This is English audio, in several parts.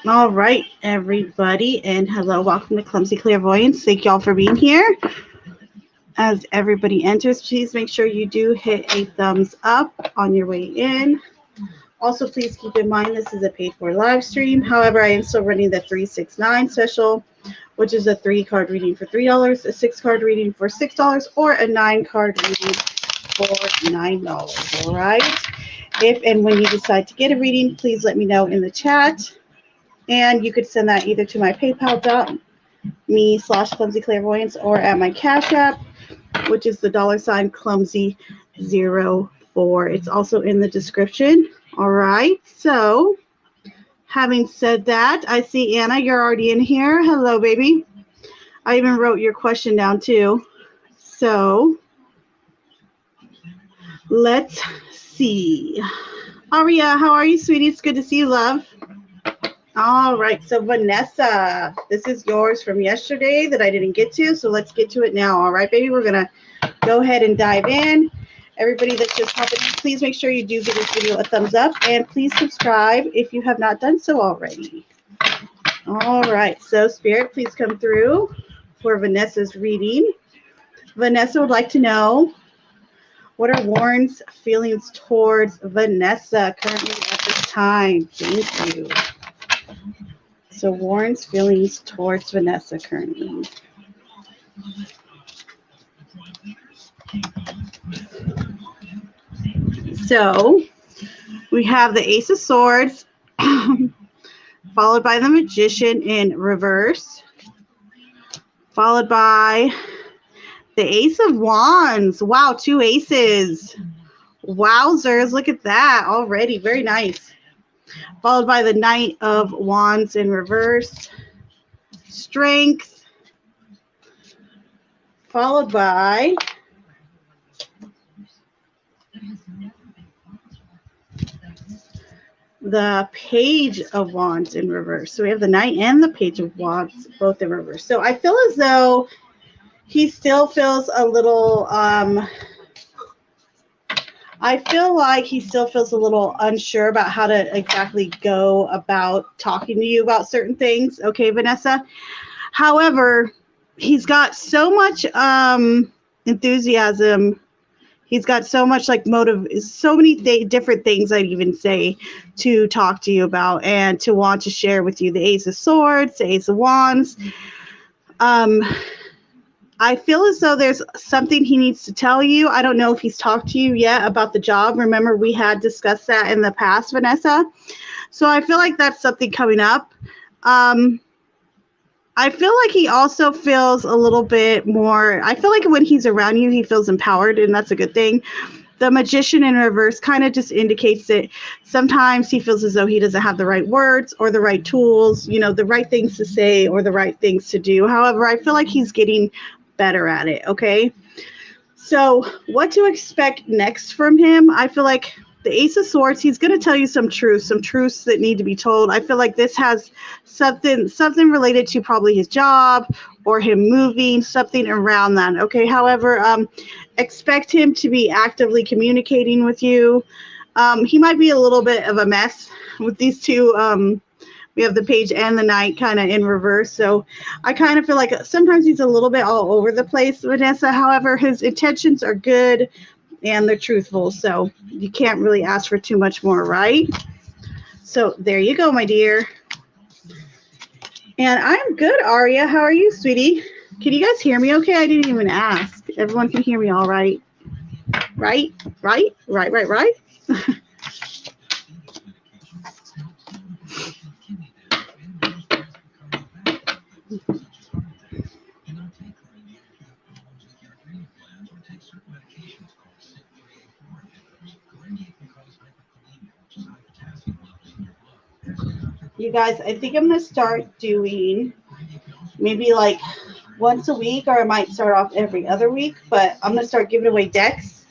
All right, everybody, and hello, welcome to Clumsy Clairvoyance. Thank y'all for being here. As everybody enters, please make sure you do hit a thumbs up on your way in. Also, please keep in mind this is a paid-for live stream. However, I am still running the 369 special, which is a 3-card reading for $3, a 6-card reading for $6, or a 9-card reading for $9. All right. If and when you decide to get a reading, please let me know in the chat. And you could send that either to my paypal.me/clumsyclairvoyance or at my Cash App, which is the $clumsy04. It's also in the description. All right. So having said that, I see Anna, you're already in here. Hello, baby. I even wrote your question down too. So let's see. Aria, how are you, sweetie? It's good to see you, love. All right, so Vanessa, this is yours from yesterday that I didn't get to, so let's get to it now. All right, baby, we're going to go ahead and dive in. Everybody that's just hopping in, please make sure you do give this video a thumbs up, and please subscribe if you have not done so already. All right, so Spirit, please come through for Vanessa's reading. Vanessa would like to know, what are Warren's feelings towards Vanessa currently at this time? Thank you. So Warren's feelings towards Vanessa currently. So we have the Ace of Swords, followed by the Magician in reverse, followed by the Ace of Wands. Wow, 2 aces. Wowzers, look at that already. Very nice. Followed by the Knight of Wands in reverse. Strength. Followed by the Page of Wands in reverse. So we have the Knight and the Page of Wands both in reverse. So I feel as though he still feels a little I feel like he still feels a little unsure about how to exactly go about talking to you about certain things. Okay, Vanessa. However, he's got so much enthusiasm. He's got so much like motive, so many different things I'd even say to talk to you about and to want to share with you. The Ace of Swords, the Ace of Wands. I feel as though there's something he needs to tell you. I don't know if he's talked to you yet about the job. Remember, we had discussed that in the past, Vanessa. So I feel like that's something coming up. I feel like he also feels a little bit more, I feel like when he's around you, he feels empowered, and that's a good thing. The Magician in reverse kind of just indicates that sometimes he feels as though he doesn't have the right words or the right tools, you know, the right things to say or the right things to do. However, I feel like he's getting better at it. Okay. So what to expect next from him? I feel like the Ace of Swords, he's going to tell you some truths that need to be told. I feel like this has something related to probably his job or him moving, something around that. Okay. However, expect him to be actively communicating with you. He might be a little bit of a mess with these two. We have the page and the knight kind of in reverse. So I kind of feel like sometimes he's a little bit all over the place, Vanessa. However, his intentions are good and they're truthful. So you can't really ask for too much more, right? So there you go, my dear. And I'm good, Aria. How are you, sweetie? Can you guys hear me okay? I didn't even ask. Everyone can hear me all right? Right? Right? Right, right, right? You guys, I think I'm going to start doing maybe like once a week, or I might start off every other week, but I'm going to start giving away decks,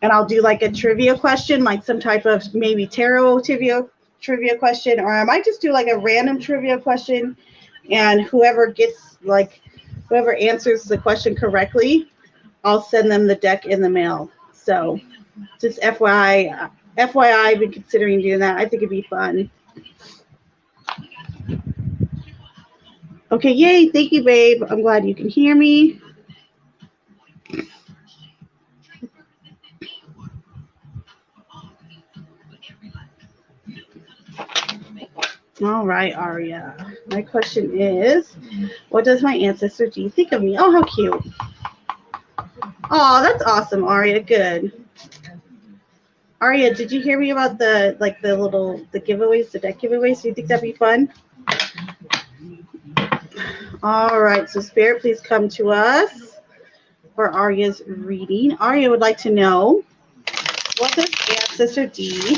and I'll do like a trivia question, like some type of maybe tarot trivia question, or I might just do like a random trivia question, and whoever answers the question correctly, I'll send them the deck in the mail. So just FYI, I've been considering doing that. I think it'd be fun. Okay, yay. Thank you, babe. I'm glad you can hear me. All right, Aria. My question is, what does my ancestor do you think of me? Oh, how cute. Oh, that's awesome, Aria. Good. Aria, did you hear me about the giveaways, the deck giveaways? Do you think that'd be fun? All right, so Spirit, please come to us for Aria's reading. Aria would like to know, what does Ancestor D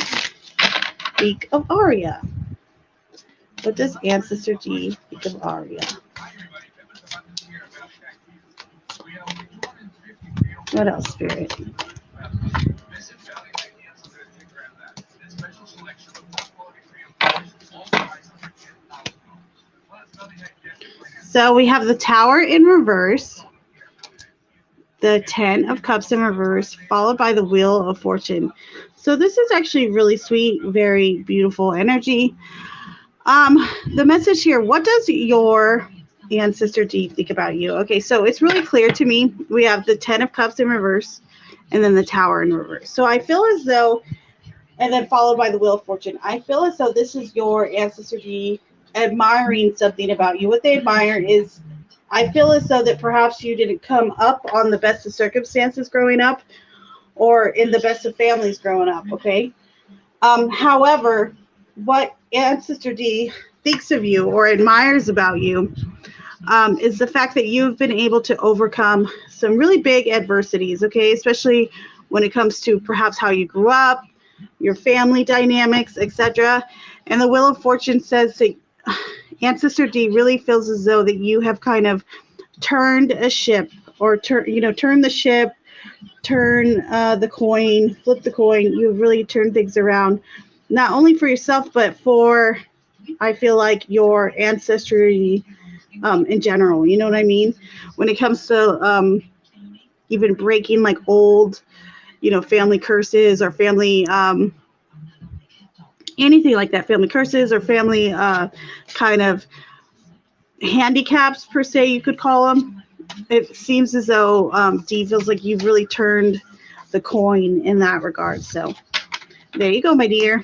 think of Aria? What does Ancestor D think of Aria? What else, Spirit? So we have the Tower in reverse, the 10 of Cups in reverse, followed by the Wheel of Fortune. So this is actually really sweet, very beautiful energy. The message here, what does your ancestor D think about you? Okay, so it's really clear to me. We have the 10 of Cups in reverse and then the Tower in reverse. So I feel as though, and then followed by the Wheel of Fortune, I feel as though this is your ancestor D admiring something about you. What they admire is, I feel as though that perhaps you didn't come up on the best of circumstances growing up or in the best of families growing up, okay? However, what Ancestor D thinks of you or admires about you is the fact that you've been able to overcome some really big adversities, okay? Especially when it comes to perhaps how you grew up, your family dynamics, etc. And the Wheel of Fortune says that Ancestor D really feels as though that you have kind of turned a ship, or turn the ship, turn the coin, flip the coin. You've really turned things around, not only for yourself, but for, I feel like, your ancestry in general. You know what I mean? When it comes to even breaking like old, family curses or family, anything like that, family curses or family kind of handicaps, per se, you could call them. It seems as though D feels like you've really turned the coin in that regard. So there you go, my dear.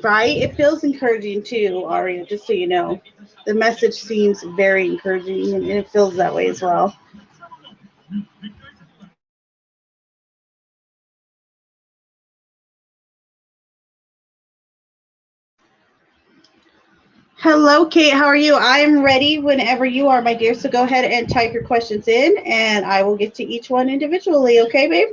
Right? It feels encouraging too, Aria, just so you know. The message seems very encouraging and it feels that way as well. Hello, Kate. How are you? I am ready whenever you are, my dear. So go ahead and type your questions in and I will get to each one individually. Okay, babe?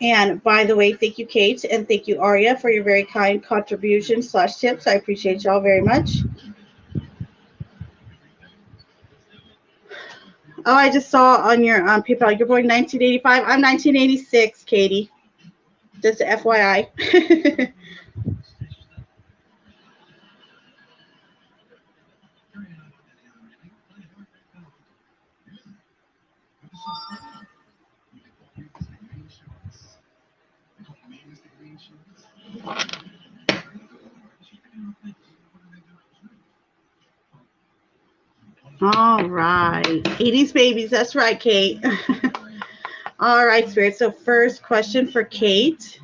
And by the way, thank you, Kate, and thank you, Aria, for your very kind contribution / tips. I appreciate y'all very much. Oh, I just saw on your PayPal, you're born 1985. I'm 1986, Katie. Just FYI. All right. 80s babies. That's right, Kate. All right, Spirit. So first question for Kate.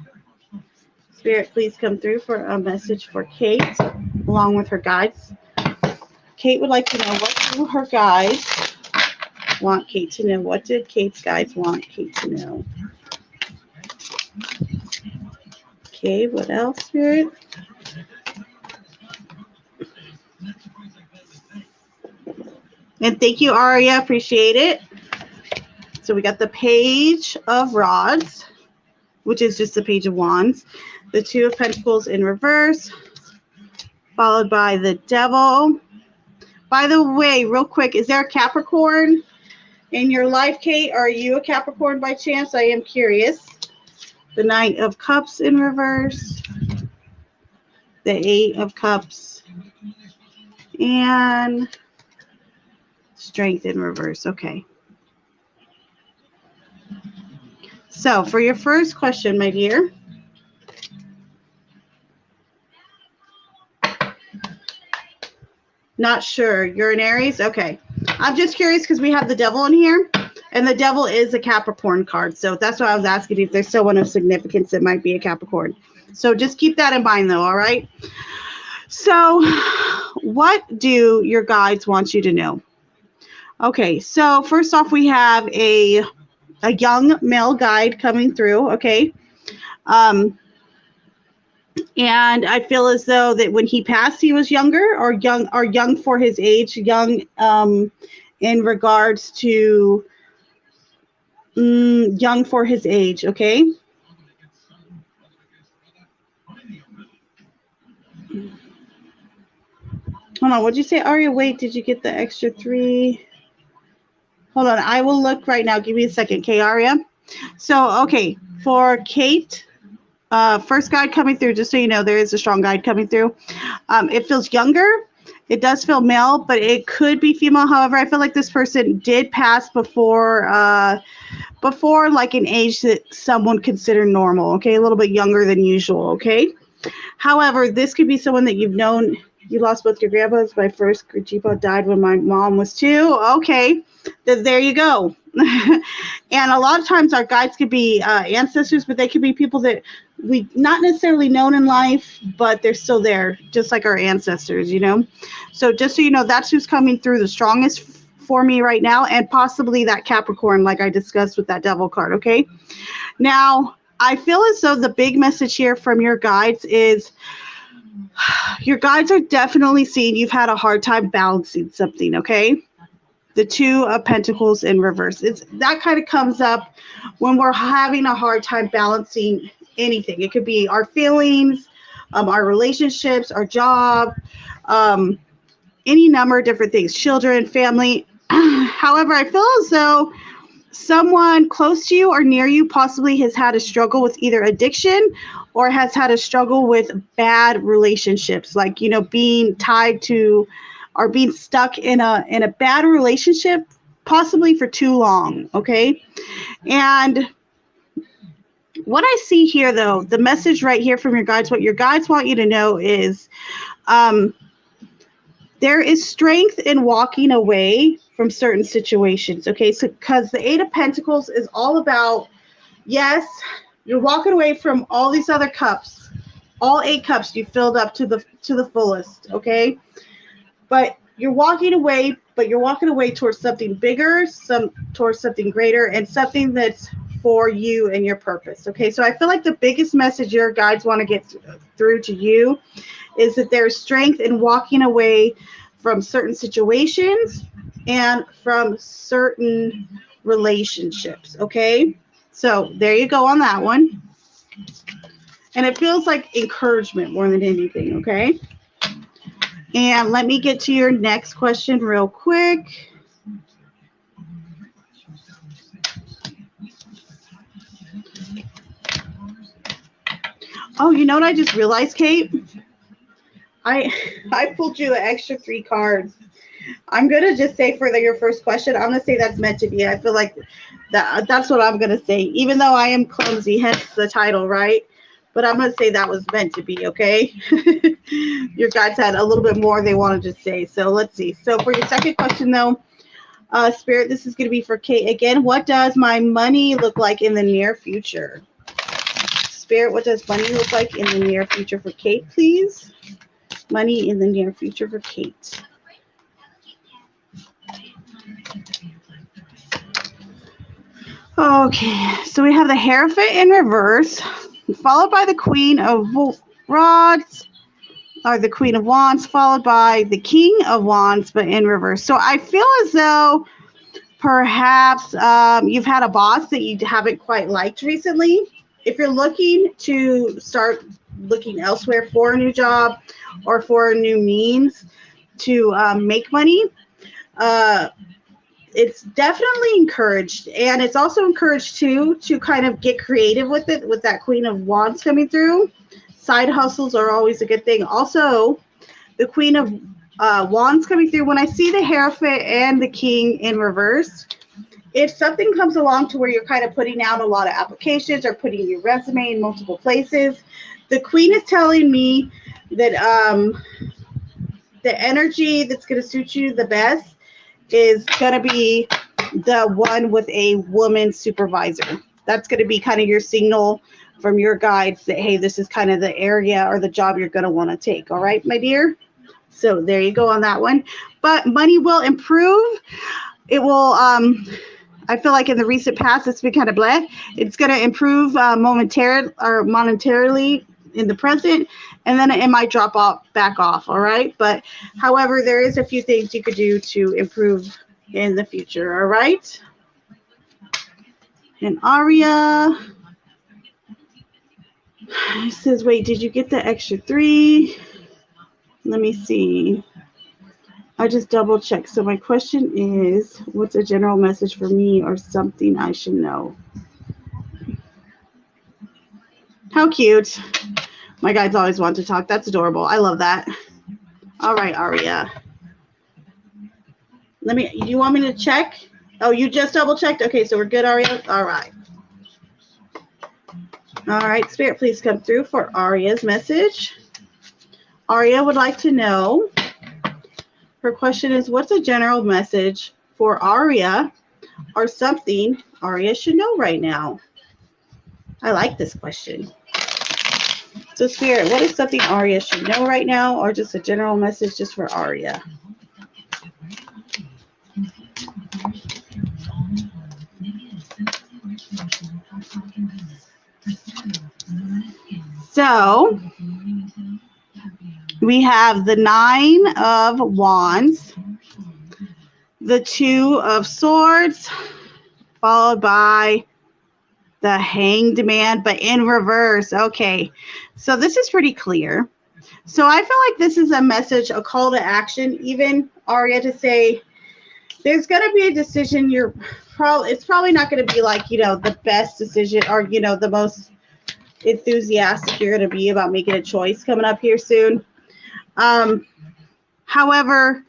Spirit, please come through for a message for Kate, along with her guides. Kate would like to know, what do her guides want Kate to know? What did Kate's guides want Kate to know? Okay, what else, Spirit? And thank you, Aria. Appreciate it. So we got the Page of Rods, which is just the Page of Wands, the Two of Pentacles in reverse, followed by the Devil. By the way, real quick, is there a Capricorn in your life, Kate? Are you a Capricorn by chance? I am curious. The Knight of Cups in reverse, the Eight of Cups, and Strength in reverse. Okay. So for your first question, my dear, not sure. You're an Aries? Okay. I'm just curious because we have the Devil in here, and the Devil is a Capricorn card. So that's why I was asking if there's someone of significance that might be a Capricorn. So just keep that in mind, though, all right? So what do your guides want you to know? Okay, so first off, we have a young male guide coming through, okay? And I feel as though that when he passed, he was younger or young for his age, young in regards to young for his age, okay? Hold on, what'd you say, Aria? Wait, did you get the extra 3? Hold on, I will look right now. Give me a second, okay, Aria? So, okay, for Kate, first guide coming through, just so you know, there is a strong guide coming through. It feels younger. It does feel male, but it could be female. However, I feel like this person did pass before like an age that someone considered normal, okay? A little bit younger than usual, okay? However, this could be someone that you've known. You lost both your grandpas. My first grandpa died when my mom was 2. Okay, there you go. And a lot of times our guides could be ancestors, but they could be people that we not necessarily known in life, but they're still there, just like our ancestors, you know? So just so you know, that's who's coming through the strongest for me right now, and possibly that Capricorn, like I discussed with that Devil card, okay? Now, I feel as though the big message here from your guides is your guides are definitely seeing you've had a hard time balancing something, okay? The Two of Pentacles in reverse. That kind of comes up when we're having a hard time balancing anything. It could be our feelings, our relationships, our job, any number of different things, children, family. However, I feel as though someone close to you or near you possibly has had a struggle with either addiction or has had a struggle with bad relationships, like, you know, being tied to or being stuck in a bad relationship, possibly for too long, okay? And What I see here, though, the message right here from your guides, what your guides want you to know is there is strength in walking away from certain situations. Okay, so because the Eight of Pentacles is all about, yes, you're walking away from all these other cups, all 8 cups you filled up to the fullest. Okay, but you're walking away, towards something bigger, towards something greater, and something that's for you and your purpose. Okay, so I feel like the biggest message your guides want to get through to you is that there's strength in walking away from certain situations and from certain relationships. Okay, so there you go on that one. And it feels like encouragement more than anything. Okay, and let me get to your next question real quick. Oh, you know what I just realized, Kate? I pulled you an extra 3 cards. I'm going to just say for your first question, I'm going to say that's meant to be. I feel like that's what I'm going to say, even though I am clumsy, hence the title, right? But I'm going to say that was meant to be, okay? Your guides had a little bit more they wanted to say. So let's see. So for your second question, though, Spirit, this is going to be for Kate again. What does my money look like in the near future? Spirit, what does money look like in the near future for Kate, please? Money in the near future for Kate. Okay, so we have the Hierophant in reverse, followed by the Queen of Rods, or the Queen of Wands, followed by the King of Wands, but in reverse. So I feel as though perhaps you've had a boss that you haven't quite liked recently. If you're looking to start looking elsewhere for a new job or for a new means to make money, it's definitely encouraged. And it's also encouraged, too, to kind of get creative with it, with that Queen of Wands coming through. Side hustles are always a good thing. Also, the Queen of Wands coming through. When I see the Hierophant and the King in reverse, if something comes along to where you're kind of putting out a lot of applications or putting your resume in multiple places, the Queen is telling me that the energy that's going to suit you the best is going to be the one with a woman supervisor. That's going to be kind of your signal from your guides that, hey, this is kind of the area or the job you're going to want to take. All right, my dear? So there you go on that one. But money will improve. It will, I feel like in the recent past, it's been kind of blah. It's going to improve monetarily in the present, and then it might drop off back off. All right. But however, there is a few things you could do to improve in the future. All right. And Aria says, wait, did you get the extra 3? Let me see. I just double checked. So my question is, what's a general message for me or something I should know? How cute. My guides always want to talk. That's adorable. I love that. All right, Aria. You want me to check? Oh, you just double checked? Okay, so we're good, Aria? All right. All right, Spirit, please come through for Aria's message. Aria would like to know, her question is, what's a general message for Aria or something Aria should know right now? I like this question. So, Spirit, what is something Aria should know right now, or just a general message just for Aria? So, we have the 9 of Wands, the 2 of Swords, followed by the Hanged Man, but in reverse. Okay, so this is pretty clear. So I feel like this is a message, a call to action, even, Aria, to say there's going to be a decision. It's probably not going to be like, the best decision or, the most enthusiastic you're going to be about making a choice coming up here soon. However,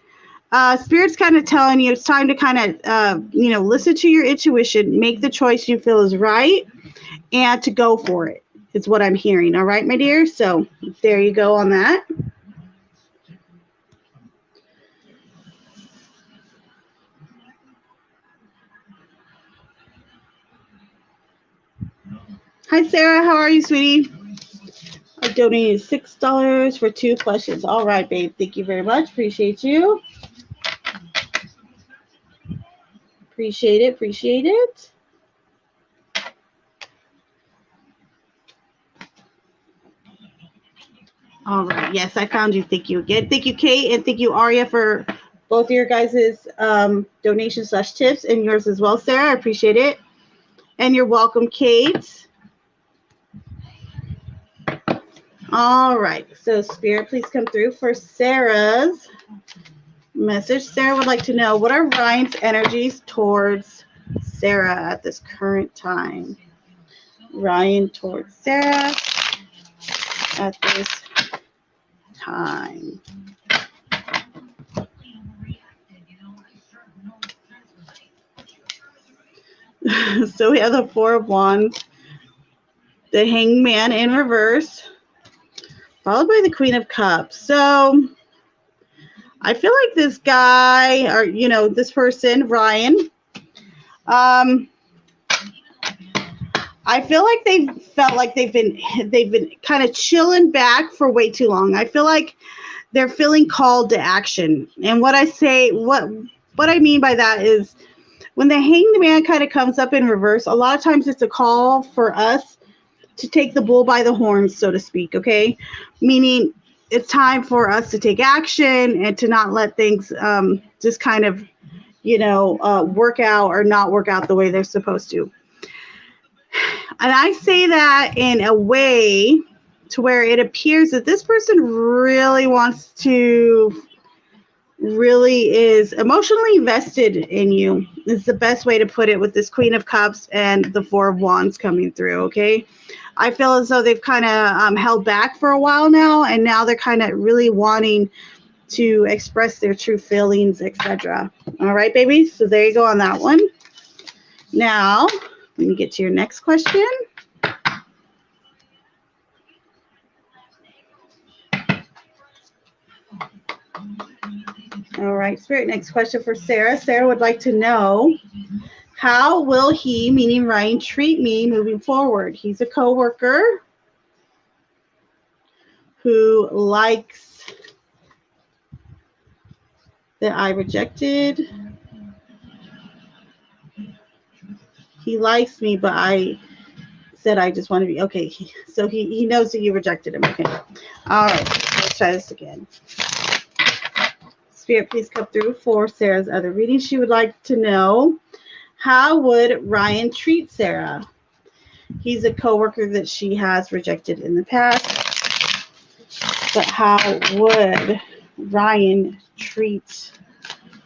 Spirit's kind of telling you it's time to kind of, listen to your intuition, make the choice you feel is right, and to go for it is what I'm hearing. All right, my dear. So there you go on that. Hi, Sarah. How are you, sweetie? I donated $6 for 2 questions. All right, babe. Thank you very much. Appreciate you. Appreciate it. Appreciate it. All right. Yes, I found you. Thank you again. Thank you, Kate, and thank you, Aria, for both of your guys' donations/tips, and yours as well, Sarah. I appreciate it. And you're welcome, Kate. All right. So, Spirit, please come through for Sarah's message. Sarah would like to know, what are Ryan's energies towards Sarah at this current time? Ryan towards Sarah at this time. So we have the Four of Wands, the Hangman in reverse, followed by the Queen of Cups. So I feel like this guy, or this person, Ryan, I feel like they felt like they've been kind of chilling back for way too long. I feel like they're feeling called to action. And what I mean by that is, when the Hanged Man kind of comes up in reverse, a lot of times it's a call for us to take the bull by the horns, so to speak, okay? Meaning it's time for us to take action and to not let things just kind of, work out or not work out the way they're supposed to. And I say that in a way to where it appears that this person really is emotionally vested in you, is the best way to put it, with this Queen of Cups and the Four of Wands coming through, okay? I feel as though they've kind of held back for a while now, and now they're kind of really wanting to express their true feelings, etc. All right, baby? So there you go on that one. Now, let me get to your next question. All right, Spirit, next question for Sarah. Sarah would like to know, how will he, meaning Ryan, treat me moving forward? He's a coworker who likes that I rejected. He likes me, but I said I just want to be, okay. So he knows that you rejected him. Okay. All right, let's try this again. Spirit, please come through for Sarah's other reading. She would like to know, how would Ryan treat Sarah? He's a coworker that she has rejected in the past. But how would Ryan treat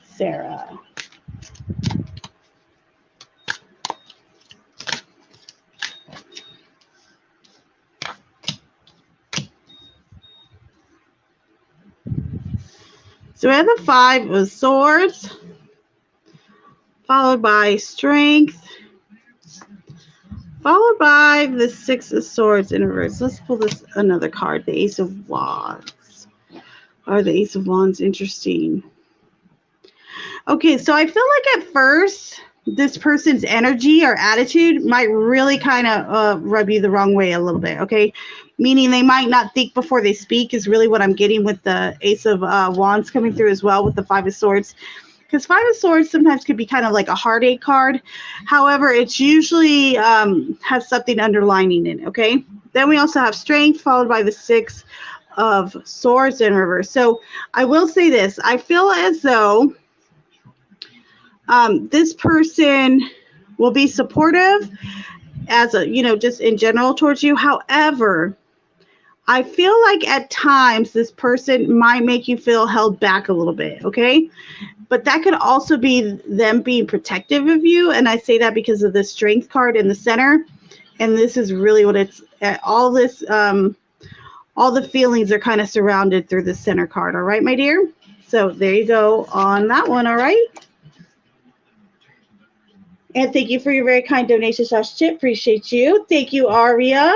Sarah? So we have the Five of Swords, followed by Strength, followed by the Six of Swords in reverse. Let's pull this another card, the Ace of Wands. Or the Ace of Wands, interesting. Okay, so I feel like at first, this person's energy or attitude might really kind of rub you the wrong way a little bit, okay? Meaning they might not think before they speak is really what I'm getting with the Ace of Wands coming through as well with the Five of Swords. Because Five of Swords sometimes could be kind of like a heartache card. However, it's usually has something underlining it, okay? Then we also have Strength, followed by the Six of Swords in reverse. So I will say this. I feel as though this person will be supportive as a, just in general towards you. However, I feel like at times this person might make you feel held back a little bit, okay? But that could also be them being protective of you. And I say that because of the Strength card in the center. And this is really what it's, all this, all the feelings are kind of surrounded through the center card. All right, my dear? So there you go on that one, all right? And thank you for your very kind donation, /tip. Appreciate you. Thank you, Aria.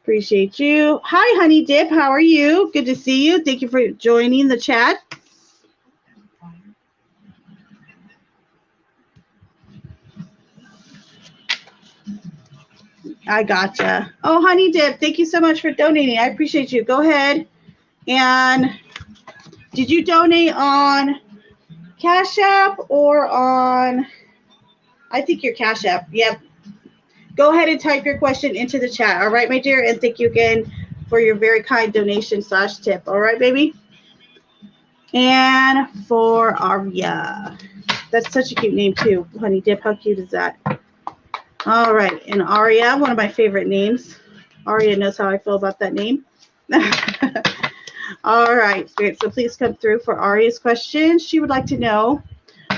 Appreciate you. Hi, Honey Dip. How are you? Good to see you. Thank you for joining the chat. I gotcha. Oh, Honey Dip, thank you so much for donating. I appreciate you. Go ahead. And did you donate on Cash App or on, I think your Cash App. Yep. Go ahead and type your question into the chat. All right, my dear. And thank you again for your very kind donation /tip. All right, baby. And for Aria. That's such a cute name too. Honey Dip, how cute is that? All right. And Aria, one of my favorite names. Aria knows how I feel about that name. All right, Spirit. So please come through for Aria's question. She would like to know,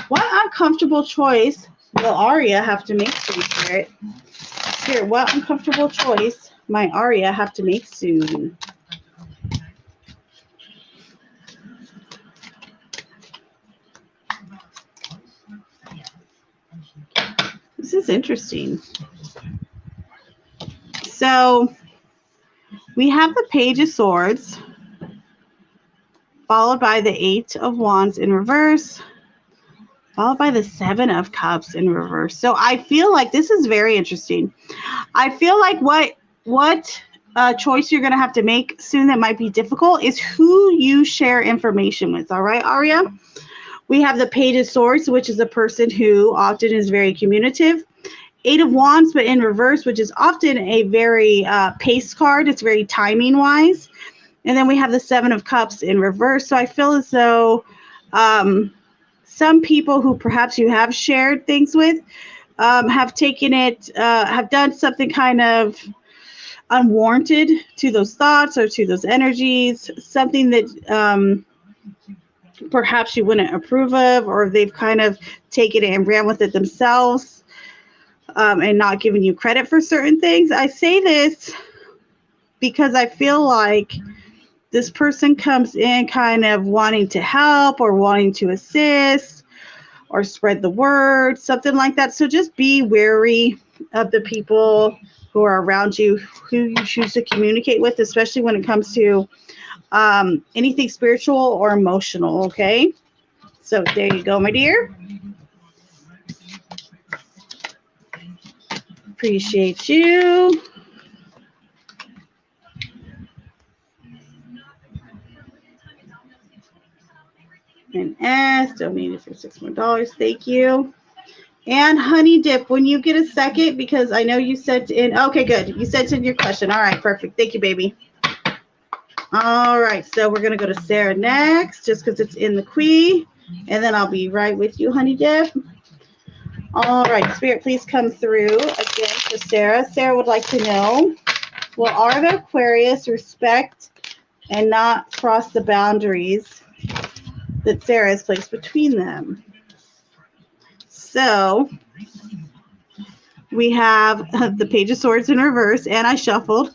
what uncomfortable choice will Aria have to make soon, Spirit? Spirit, what uncomfortable choice might Aria have to make soon? This is interesting. So we have the Page of Swords, followed by the 8 of Wands in reverse, followed by the 7 of Cups in reverse. So I feel like this is very interesting. I feel like what choice you're going to have to make soon that might be difficult is who you share information with. All right, Aria? We have the Page of Swords, which is a person who often is very communicative. 8 of Wands, but in reverse, which is often a very pace card. It's very timing wise. And then we have the 7 of Cups in reverse. So I feel as though some people who perhaps you have shared things with have taken it, have done something kind of unwarranted to those thoughts or to those energies, something that perhaps you wouldn't approve of, or they've kind of taken it and ran with it themselves and not giving you credit for certain things. I say this because I feel like this person comes in kind of wanting to help or wanting to assist or spread the word, something like that. So just be wary of the people who are around you, who you choose to communicate with, especially when it comes to anything spiritual or emotional, okay? So there you go, my dear. Appreciate you. And S donated for $6 more. Thank you. And Honey Dip, when you get a second, because I know you sent in, okay, good. You sent in your question. All right, perfect. Thank you, baby. All right, so we're going to go to Sarah next, just because it's in the queue. And then I'll be right with you, Honey Dip. All right, Spirit, please come through again for Sarah. Sarah would like to know, will Arda Aquarius respect and not cross the boundaries that Sarah has placed between them? So we have the Page of Swords in reverse, and I shuffled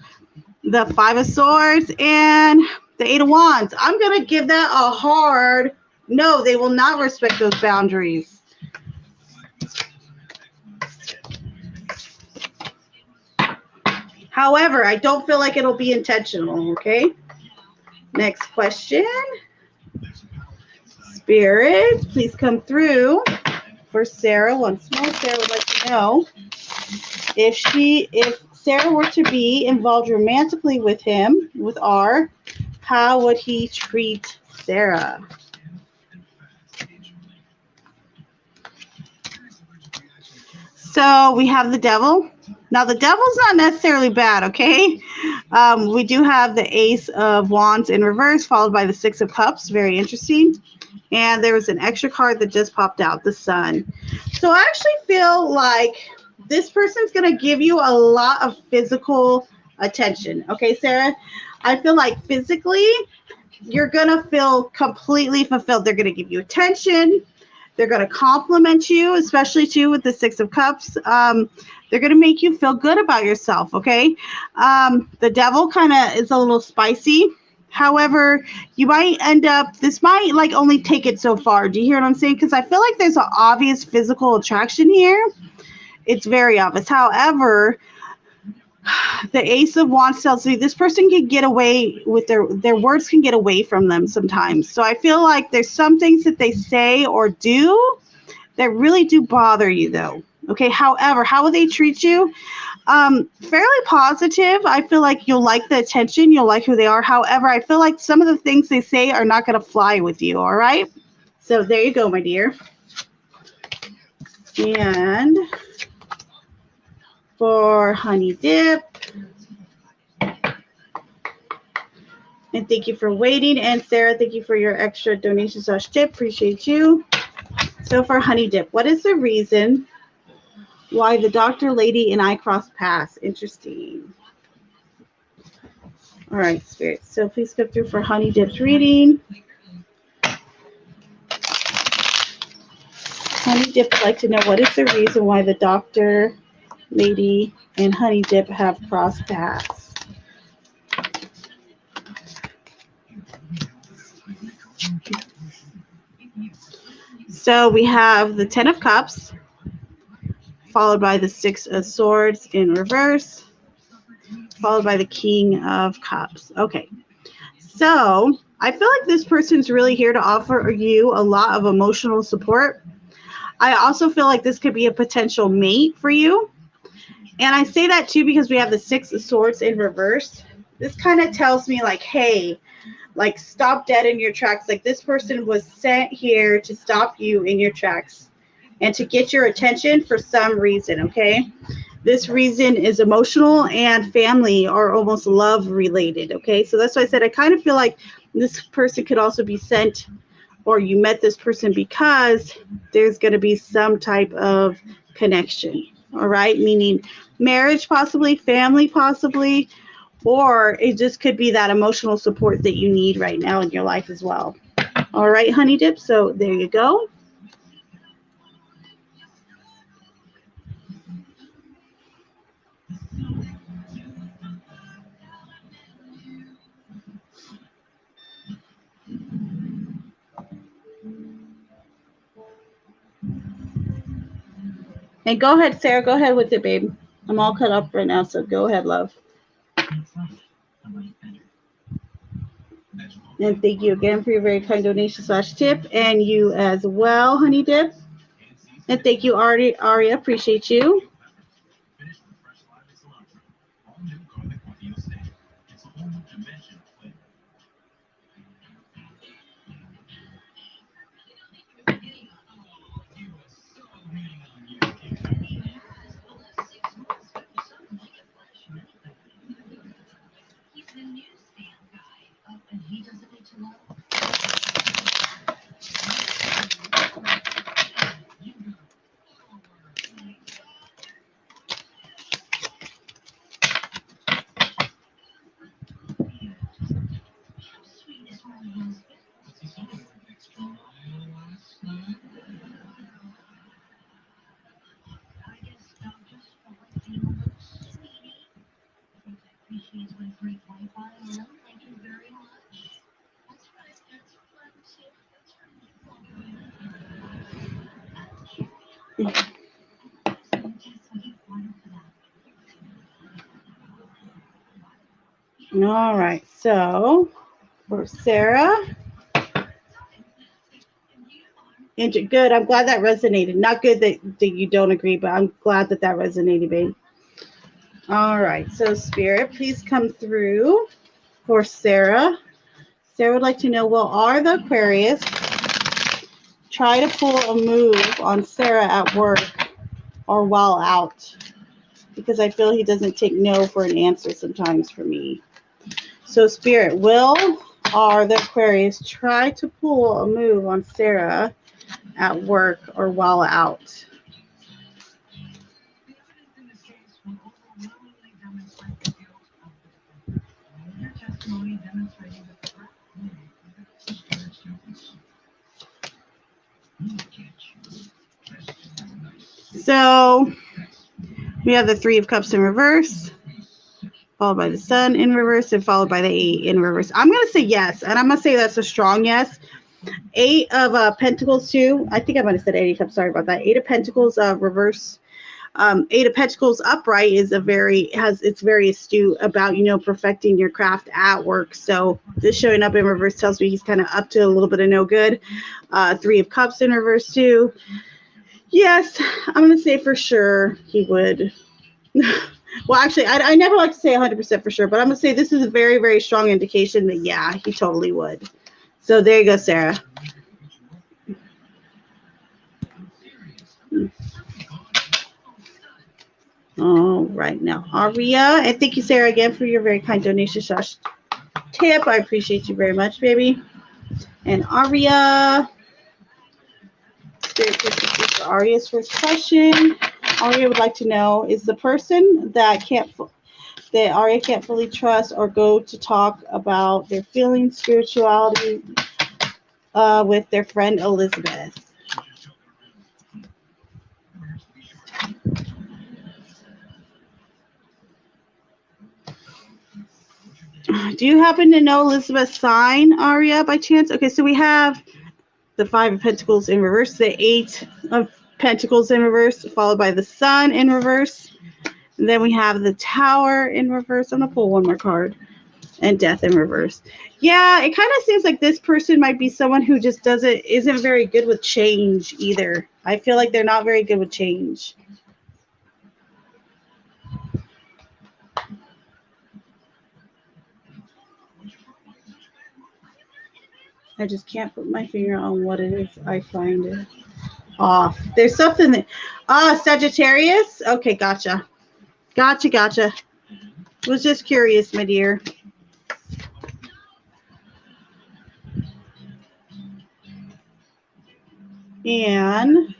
the 5 of Swords and the 8 of Wands. I'm going to give that a hard no. They will not respect those boundaries. However, I don't feel like it'll be intentional, okay? Next question. Spirit, please come through for Sarah once more. Sarah would like to know if Sarah were to be involved romantically with him, with R, how would he treat Sarah? So we have the Devil. Now, the Devil's not necessarily bad, okay? We do have the Ace of Wands in reverse, followed by the 6 of Cups. Very interesting. And there was an extra card that just popped out, the Sun. So I actually feel like this person's going to give you a lot of physical attention. Okay, Sarah? I feel like physically, you're going to feel completely fulfilled. They're going to give you attention. They're going to compliment you, especially too with the 6 of Cups. They're going to make you feel good about yourself, okay? The Devil kind of is a little spicy. However, you might end up, this might like only take it so far. Do you hear what I'm saying? Because I feel like there's an obvious physical attraction here. It's very obvious. However, the Ace of Wands tells me this person can get away with their words can get away from them sometimes. So I feel like there's some things that they say or do that really do bother you though. Okay. However, how will they treat you? Fairly positive. I feel like you'll like the attention. You'll like who they are. However, I feel like some of the things they say are not going to fly with you. All right. So there you go, my dear. And for Honey Dip. And thank you for waiting. And Sarah, thank you for your extra donation / tip. Appreciate you. So for Honey Dip, what is the reason why the doctor lady and I cross paths? Interesting. All right, Spirit. So please go through for Honey Dip's reading. Honey Dip would like to know what is the reason why the doctor lady and Honey Dip have crossed paths. So we have the 10 of Cups, followed by the 6 of Swords in reverse, followed by the King of Cups. Okay. So I feel like this person's really here to offer you a lot of emotional support. I also feel like this could be a potential mate for you. And I say that too because we have the 6 of Swords in reverse. This kind of tells me like, hey, like stop dead in your tracks. Like this person was sent here to stop you in your tracks and to get your attention for some reason, okay? This reason is emotional and family or almost love related, okay? So that's why I said I kind of feel like this person could also be sent or you met this person because there's going to be some type of connection, all right? Meaning marriage possibly, family possibly, or it just could be that emotional support that you need right now in your life as well. All right, Honey Dip, so there you go. And go ahead, Sarah. Go ahead with it, babe. I'm all cut up right now, so go ahead, love. And thank you again for your very kind donation / tip. And you as well, Honey Dip. And thank you, Aria. Appreciate you. All right, so for Sarah. Good. I'm glad that resonated. Not good that you don't agree, but I'm glad that resonated, babe. All right. So, Spirit, please come through for Sarah. Sarah would like to know, well, are the Aquarius try to pull a move on Sarah at work or while out? Because I feel he doesn't take no for an answer sometimes for me. So, Spirit, are the Aquarius try to pull a move on Sarah at work or while out? So we have the 3 of Cups in reverse, followed by the Sun in reverse, and followed by the 8 in reverse. I'm going to say yes, and I'm going to say that's a strong yes. 8 of Pentacles too. I think I might have said 8. I'm sorry about that. 8 of Pentacles reverse. 8 of Pentacles upright is it's very astute about, you know, perfecting your craft at work. So this showing up in reverse tells me he's kind of up to a little bit of no good. 3 of Cups in reverse too. Yes, I'm going to say for sure he would. Well, actually, I never like to say 100% for sure, but I'm going to say this is a very, very strong indication that, yeah, he totally would. So there you go, Sarah. All right, now Aria, and thank you, Sarah, again for your very kind donation tip. I appreciate you very much, baby. And Aria, Aria's first question. Aria would like to know: is the person that Aria can't fully trust or go to talk about their feelings, spirituality with their friend Elizabeth? Do you happen to know Elizabeth's sign, Aria, by chance? Okay, so we have the 5 of Pentacles in reverse, the 8 of Pentacles in reverse, followed by the Sun in reverse. And then we have the Tower in reverse. I'm going to pull one more card. And Death in reverse. Yeah, it kind of seems like this person might be someone who just isn't very good with change either. I feel like they're not very good with change. I just can't put my finger on what it is. I find it off. There's something that, Sagittarius? Okay, gotcha. Gotcha. Was just curious, my dear. And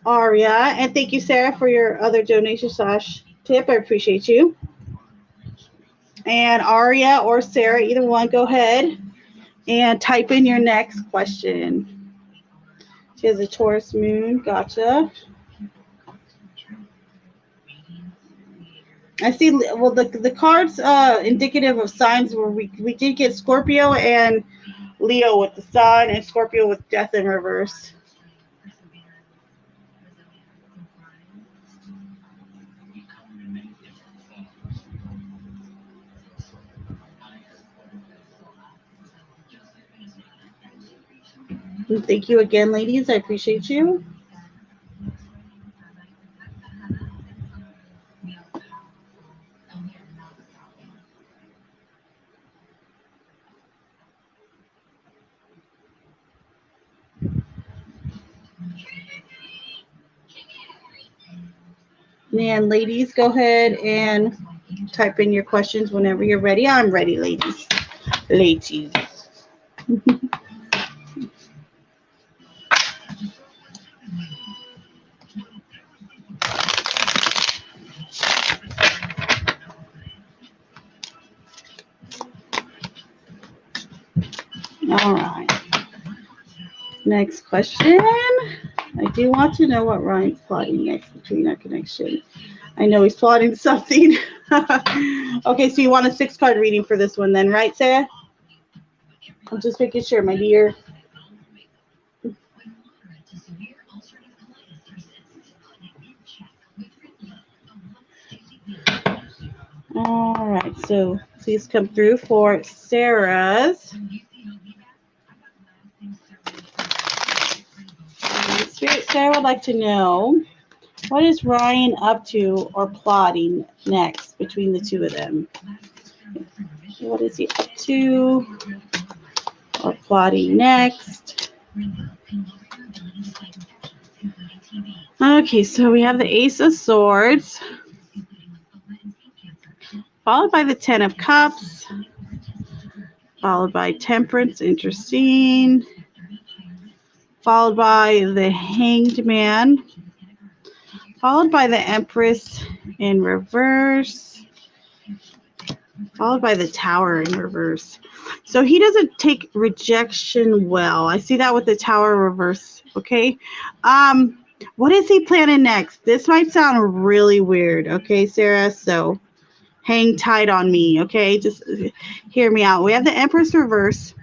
Aria, and thank you, Sarah, for your other donation / tip. I appreciate you. And Aria or Sarah, either one, go ahead and type in your next question. She has a Taurus moon. Gotcha. I see. Well, the cards indicative of signs where we did get Scorpio and Leo with the Sun and Scorpio with Death in reverse. And thank you again, ladies. I appreciate you. And ladies, go ahead and type in your questions whenever you're ready. I'm ready, ladies. Ladies. All right. Next question. I do want to know what Ryan's plotting next between our connection. I know he's plotting something. Okay, so you want a 6-card reading for this one then, right, Sarah? I'm just making sure, my dear. All right, so please come through for Sarah's. Spirit Sarah would like to know, what is Ryan up to or plotting next between the two of them? What is he up to or plotting next? Okay, so we have the Ace of Swords, followed by the 10 of Cups, followed by Temperance, interesting, followed by the Hanged Man, followed by the Empress in reverse, followed by the Tower in reverse. So he doesn't take rejection well. I see that with the Tower reverse, okay? What is he planning next? This might sound really weird, okay, Sarah? So hang tight on me, okay? Just hear me out. We have the Empress Reverse,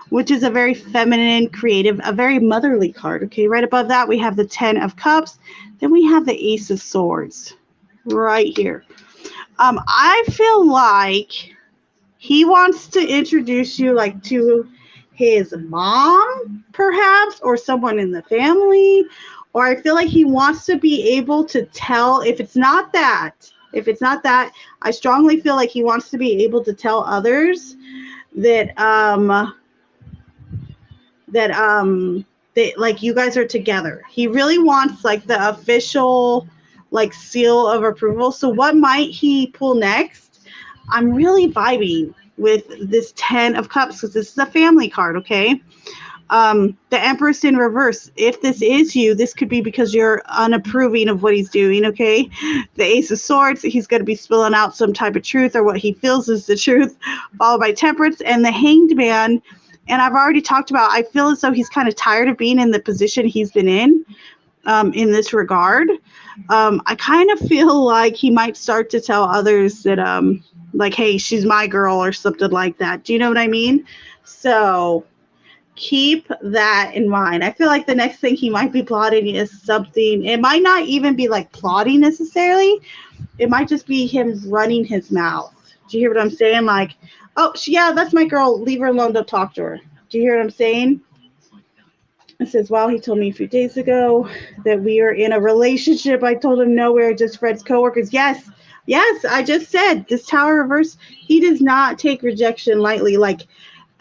which is a very feminine, creative, a very motherly card, okay? Right above that, we have the 10 of Cups. Then we have the Ace of Swords right here. I feel like he wants to introduce you like to his mom, perhaps, or someone in the family. Or I feel like he wants to be able to tell, if it's not that, I strongly feel like he wants to be able to tell others that that like you guys are together. He really wants like the official like seal of approval. So what might he pull next? I'm really vibing with this 10 of Cups because this is a family card, okay? The Empress in reverse. If this is you, this could be because you're unapproving of what he's doing, okay? The Ace of Swords, he's going to be spilling out some type of truth or what he feels is the truth, followed by Temperance and the Hanged Man. And I've already talked about, I feel as though he's kind of tired of being in the position he's been in this regard. I kind of feel like he might start to tell others that, like, hey, she's my girl or something like that. Do you know what I mean? So keep that in mind. I feel like the next thing he might be plotting is something. It might not even be like plotting necessarily. It might just be him running his mouth. Do you hear what I'm saying? Like, oh, yeah, that's my girl. Leave her alone. Don't talk to her. Do you hear what I'm saying? It says, well, he told me a few days ago that we are in a relationship. I told him no, we're just friends, coworkers. Yes, I just said this Tower Reverse, he does not take rejection lightly, like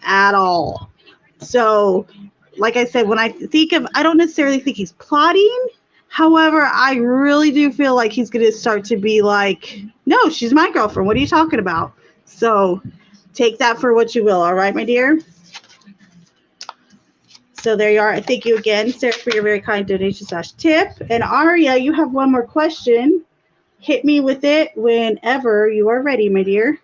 at all. So, like I said, when I think of, I don't necessarily think he's plotting. However, I really do feel like he's going to start to be like, no, she's my girlfriend. What are you talking about? So take that for what you will. All right, my dear. So there you are. Thank you again, Sarah, for your very kind donation/tip. And Aria, you have one more question. Hit me with it whenever you are ready, my dear.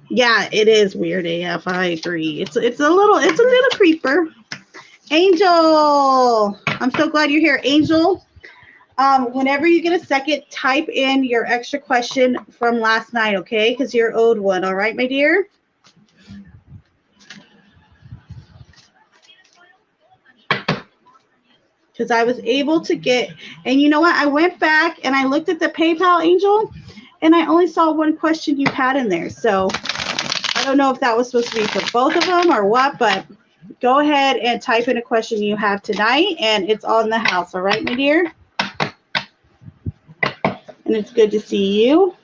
Yeah, it is weird AF. I agree. It's a little creeper. Angel, I'm so glad you're here, Angel. Whenever you get a second, type in your extra question from last night, okay? Because you're owed one, all right, my dear? Because I was able to get, and you know what? I went back and I looked at the PayPal, Angel, and I only saw one question you had in there. So I don't know if that was supposed to be for both of them or what, but go ahead and type in a question you have tonight, and it's on the house, all right, my dear? And it's good to see you.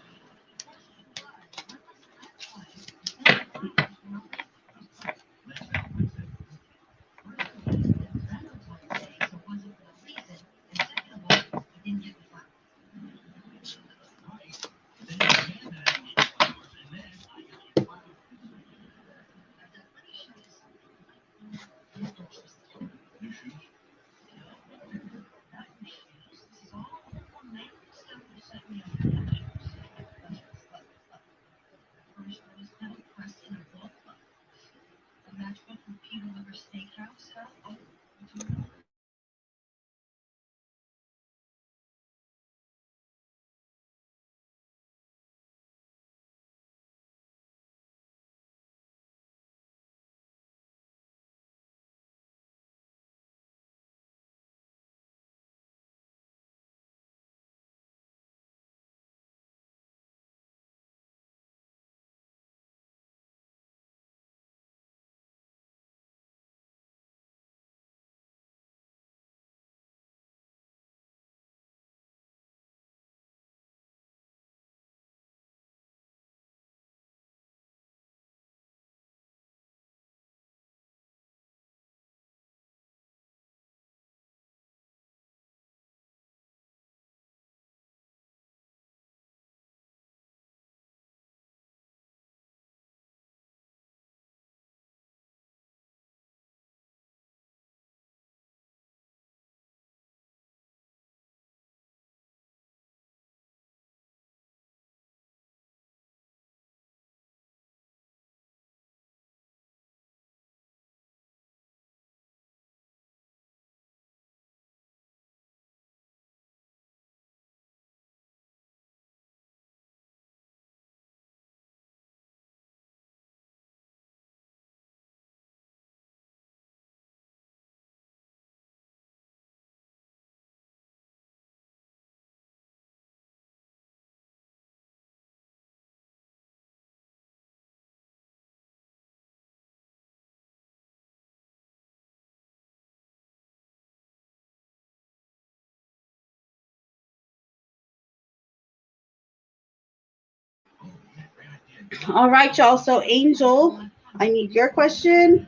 All right, y'all. So Angel, I need your question.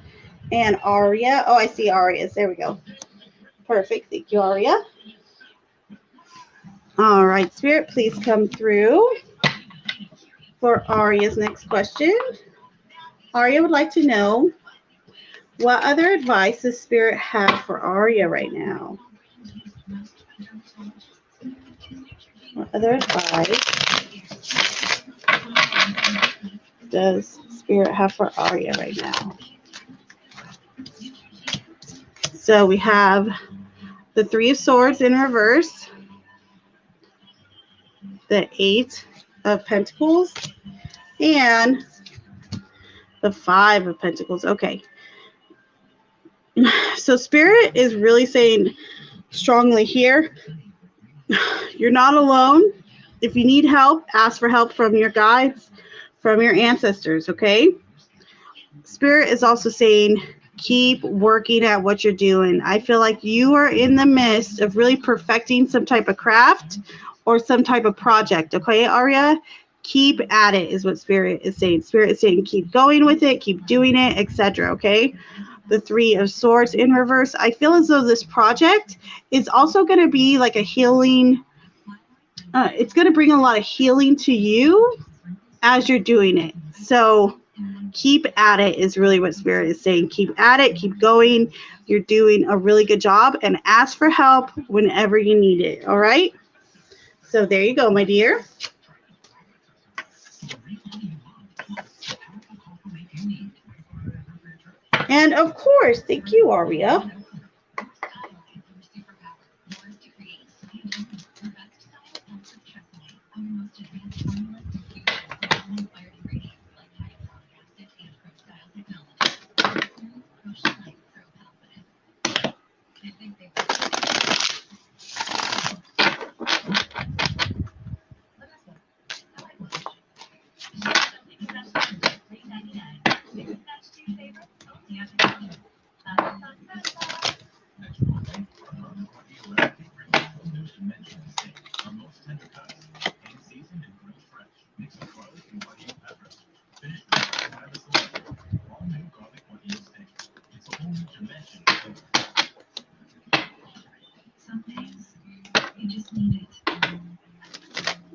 And Aria. Oh, I see Aria's. There we go. Perfect. Thank you, Aria. All right, Spirit, please come through for Aria's next question. Aria would like to know, what other advice does Spirit have for Aria right now? What other advice does Spirit have for Aria right now? So we have the Three of Swords in reverse, the Eight of Pentacles, and the Five of Pentacles. Okay. So Spirit is really saying strongly here, you're not alone. If you need help, ask for help from your guides, from your ancestors, okay? Spirit is also saying, keep working at what you're doing. I feel like you are in the midst of really perfecting some type of craft or some type of project, okay, Aria? Keep at it is what Spirit is saying. Spirit is saying, keep going with it, keep doing it, etc., okay? The Three of Swords in reverse. I feel as though this project is also going to be like a healing. It's going to bring a lot of healing to you as you're doing it. So keep at it is really what Spirit is saying. Keep at it. Keep going. You're doing a really good job, and ask for help whenever you need it. All right. So there you go, my dear. And of course, thank you, Aria.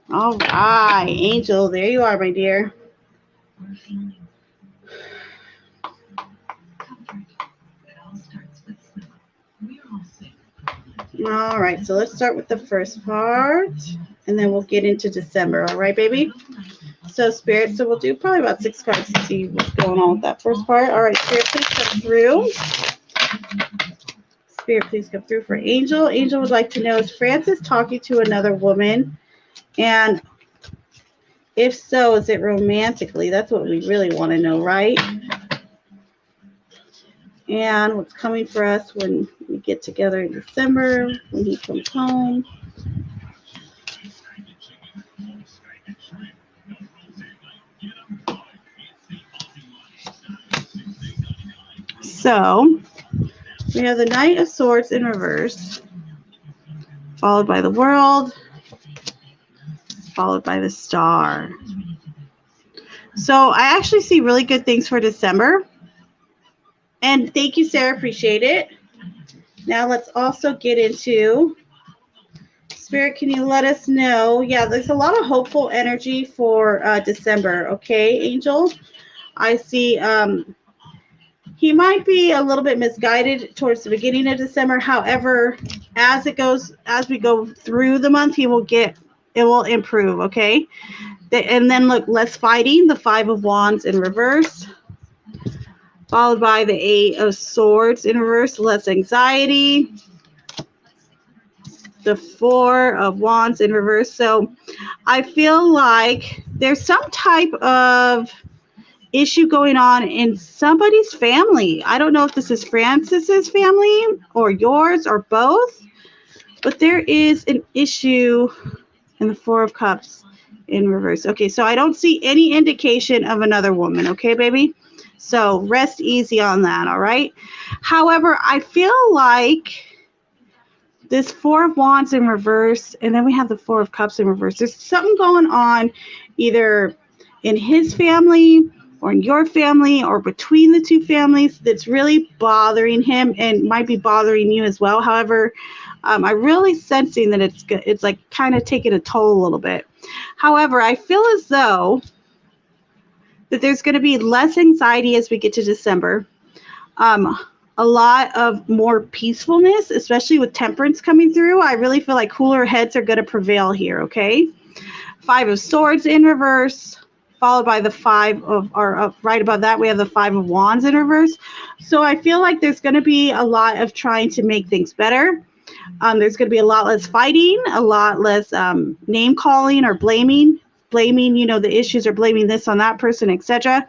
All right, Angel, there you are, my dear. All right, so let's start with the first part, and then we'll get into December. All right, baby? So, Spirit, so we'll do probably about 6 cards to see what's going on with that first part. All right, Spirit, please come through. Spirit, please come through for Angel. Angel would like to know, is Francis talking to another woman? And if so, is it romantically? That's what we really want to know, right? And what's coming for us when we get together in December, when he comes home. So we have the Knight of Swords in reverse, followed by the World, followed by the Star. So I actually see really good things for December. And thank you, Sarah. Appreciate it. Now let's also get into Spirit. Can you let us know? Yeah, there's a lot of hopeful energy for December. Okay, Angel. I see he might be a little bit misguided towards the beginning of December. However, as we go through the month, it will improve. Okay. And then look, less fighting, the Five of Wands in reverse, followed by the Eight of Swords in reverse, less anxiety, the Four of Wands in reverse. So I feel like there's some type of issue going on in somebody's family. I don't know if this is Francis's family or yours or both, but there is an issue in the Four of Cups in reverse. Okay, so I don't see any indication of another woman. Okay, baby? So rest easy on that, all right? However, I feel like this Four of Wands in reverse, and then we have the Four of Cups in reverse. There's something going on either in his family or in your family or between the two families that's really bothering him and might be bothering you as well. However, I'm really sensing that it's like kind of taking a toll a little bit. However, I feel as though that there's going to be less anxiety as we get to December. A lot of more peacefulness, especially with temperance coming through. I really feel like cooler heads are going to prevail here, okay? 5 of Swords in reverse, followed by the 5 of, or right above that, we have the 5 of Wands in reverse. So I feel like there's going to be a lot of trying to make things better. There's going to be a lot less fighting, a lot less name calling or blaming, the issues or blaming this on that person, etc.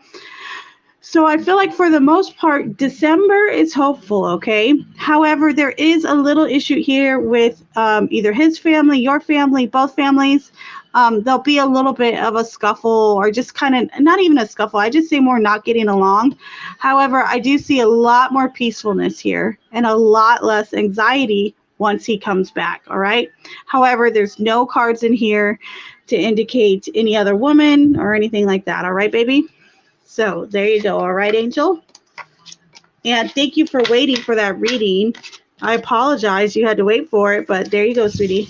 So I feel like for the most part, December is hopeful, okay? However, there is a little issue here with either his family, your family, both families. There'll be a little bit of a scuffle or just kind of, not even a scuffle, I just say more not getting along. However, I do see a lot more peacefulness here and a lot less anxiety once he comes back, all right? However, there's no cards in here to indicate any other woman or anything like that, all right, baby? So there you go. All right, Angel. And thank you for waiting for that reading. I apologize you had to wait for it, but there you go, sweetie.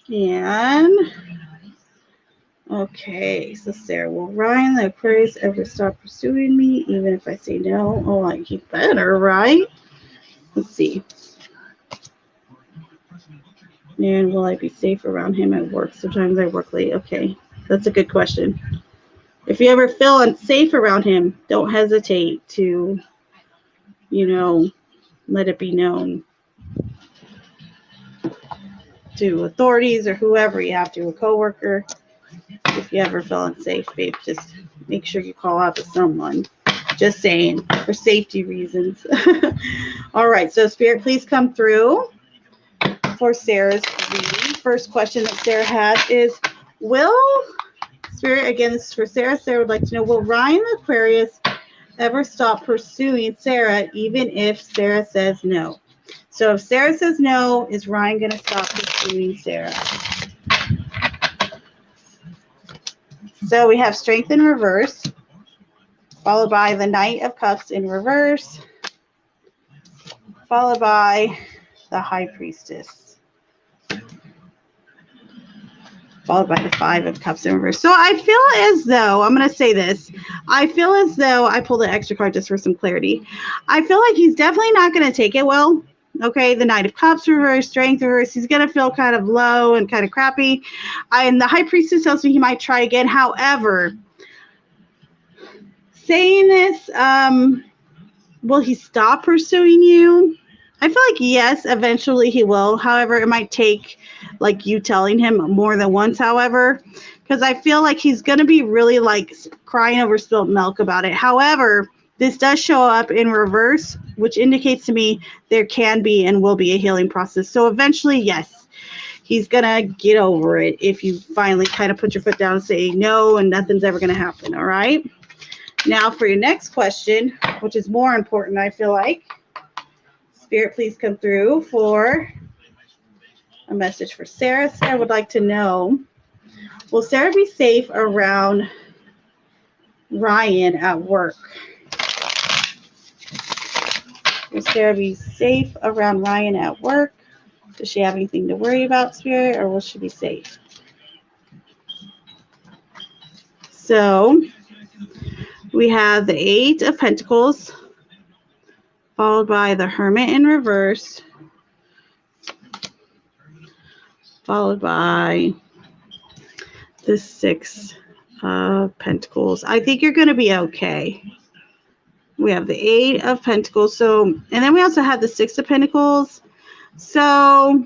And okay, so Sarah, will Ryan the Aquarius ever stop pursuing me even if I say no? Oh, like he better, right? Let's see. And will I be safe around him at work? Sometimes I work late. Okay, that's a good question. If you ever feel unsafe around him, don't hesitate to, let it be known to authorities or whoever you have to, a coworker. If you ever feel unsafe, babe, just make sure you call out to someone. Just saying, for safety reasons. All right, so Spirit, please come through for Sarah's reading. First question that Sarah has is, Spirit, again, this is for Sarah. Sarah would like to know, will Ryan the Aquarius ever stop pursuing Sarah even if Sarah says no? So if Sarah says no, is Ryan going to stop pursuing Sarah? So we have Strength in reverse, followed by the Knight of Cups in reverse, followed by the High Priestess, followed by the 5 of Cups in reverse. So I feel as though, I'm going to say this, I feel as though, I pulled an extra card just for some clarity. I feel like he's definitely not going to take it well. Okay, the Knight of Cups reverse, Strength reverse. He's going to feel kind of low and kind of crappy. And the High Priestess tells me he might try again. However, saying this, will he stop pursuing you? I feel like yes, eventually he will. However, it might take like you telling him more than once, however, because I feel like he's going to be really like crying over spilled milk about it. However, this does show up in reverse, which indicates to me there can be and will be a healing process. So eventually, yes, he's going to get over it if you finally kind of put your foot down and say no and nothing's ever going to happen, all right? Now for your next question, which is more important, I feel like. Spirit, please come through for a message for Sarah. Sarah would like to know, will Sarah be safe around Ryan at work? Will Sarah be safe around Ryan at work? Does she have anything to worry about, Spirit, or will she be safe? So we have the 8 of Pentacles, followed by the Hermit in reverse, followed by the 6 of Pentacles. I think you're going to be okay. We have the 8 of Pentacles. So, and then we also have the 6 of Pentacles. So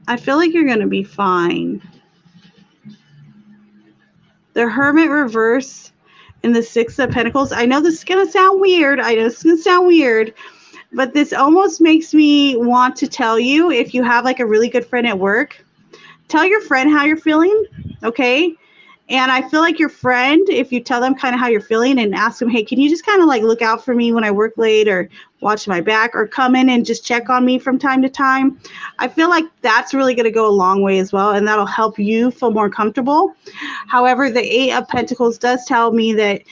I feel like you're going to be fine. The Hermit reverse and the 6 of Pentacles. I know this is going to sound weird. But this almost makes me want to tell you, if you have like a really good friend at work, tell your friend how you're feeling, okay? And I feel like your friend, if you tell them kind of how you're feeling and ask them, hey, can you just kind of like look out for me when I work late, or watch my back, or come in and just check on me from time to time? I feel like that's really going to go a long way as well, and that'll help you feel more comfortable. However, the Eight of Pentacles does tell me that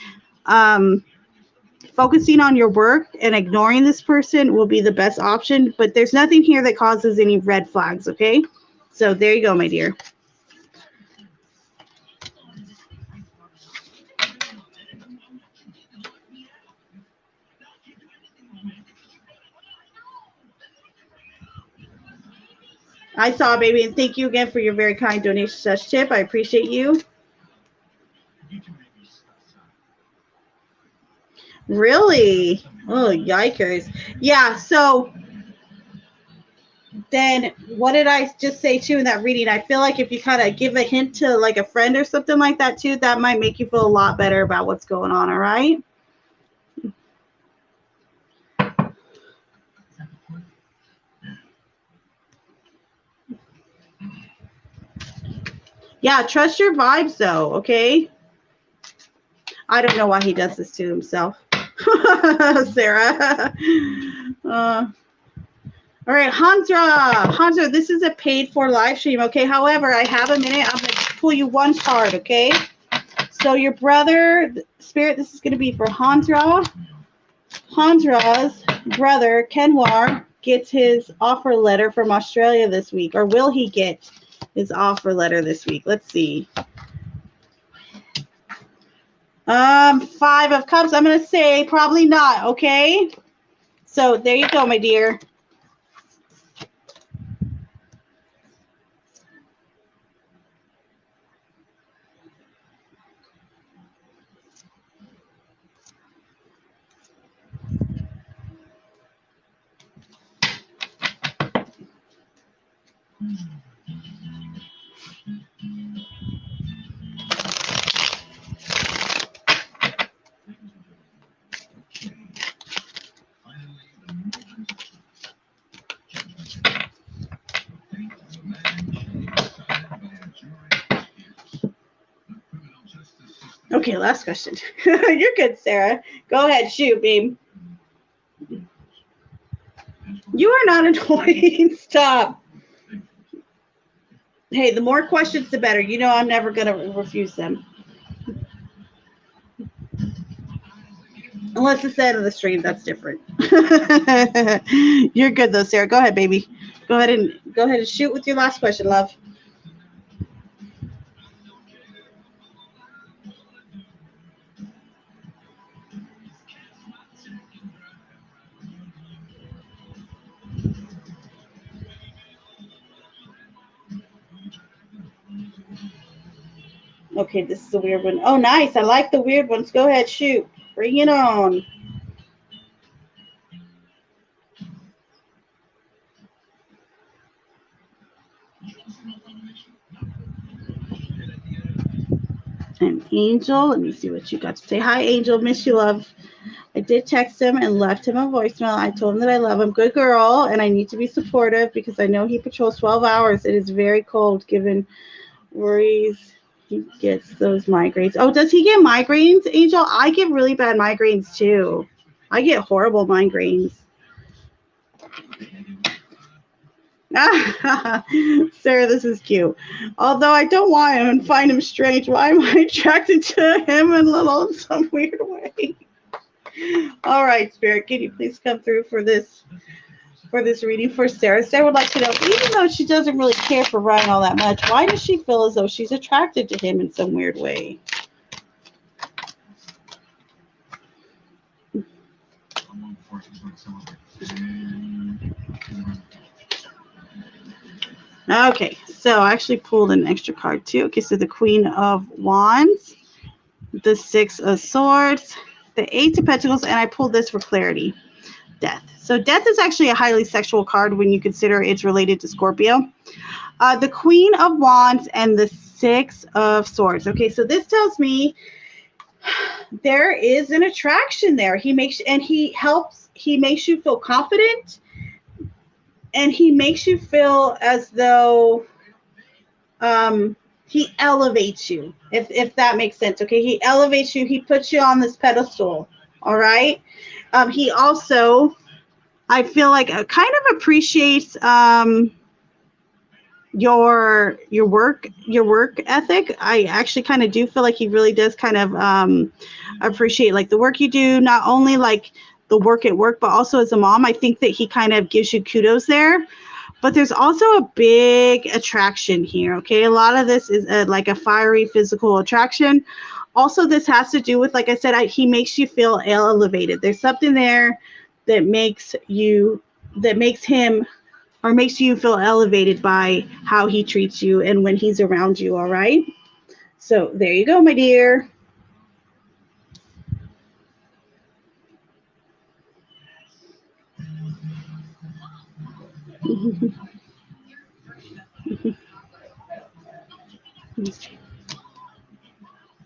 focusing on your work and ignoring this person will be the best option, but there's nothing here that causes any red flags, okay? So there you go, my dear. I saw, baby, and thank you again for your very kind donation / tip. I appreciate you. Really? Oh, yikers. Yeah, so then what did I just say too in that reading? I feel like if you kind of give a hint to like a friend or something like that too, that might make you feel a lot better about what's going on, all right? Yeah, trust your vibes though, okay? I don't know why he does this to himself. Sarah. All right, Hansra, this is a paid for live stream, okay? However, I have a minute. I'm going to pull you one card, okay? So your brother, Spirit, this is going to be for Hansra. Hansra's brother, Kenwar, gets his offer letter from Australia this week. Or will he get his offer letter this week? Let's see. 5 of Cups. I'm going to say probably not, okay? So there you go, my dear. Okay, last question. You're good, Sarah. Go ahead, shoot, babe. You are not annoying. Stop. Hey, the more questions, the better. You know I'm never going to refuse them. Unless it's the end of the stream, that's different. You're good though, Sarah. Go ahead, baby. Go ahead and shoot with your last question, love. Okay, this is a weird one. Oh, nice. I like the weird ones. Go ahead, shoot. Bring it on. An Angel. Let me see what you got to say. Hi, Angel. Miss you, love. I did text him and left him a voicemail. I told him that I love him. Good girl. And I need to be supportive because I know he patrols 12 hours. It is very cold given worries he gets those migraines. Oh, does he get migraines, Angel? I get really bad migraines too. I get horrible migraines. Sarah, this is cute. Although I don't want him and find him strange, why am I attracted to him in some weird way? All right, Spirit, can you please come through for this reading for Sarah? Sarah would like to know, even though she doesn't really care for Ryan all that much, why does she feel as though she's attracted to him in some weird way? Okay, so I actually pulled an extra card too. Okay, so the Queen of Wands, the Six of Swords, the Eight of Pentacles, and I pulled this for clarity. Death. So death is actually a highly sexual card when you consider it's related to Scorpio. The Queen of Wands and the Six of Swords. Okay, so this tells me there is an attraction there. He makes you feel confident, and he makes you feel as though he elevates you, if that makes sense. Okay, he elevates you. He puts you on this pedestal. All right. He also, I feel like, kind of appreciates your work ethic. I actually kind of do feel like he really does kind of appreciate like the work you do, not only like the work at work, but also as a mom. I think that he kind of gives you kudos there. But there's also a big attraction here, okay? A lot of this is like a fiery physical attraction. Also, this has to do with, like I said, he makes you feel elevated. There's something there that makes him, or makes you feel elevated by how he treats you and when he's around you, all right? So there you go, my dear.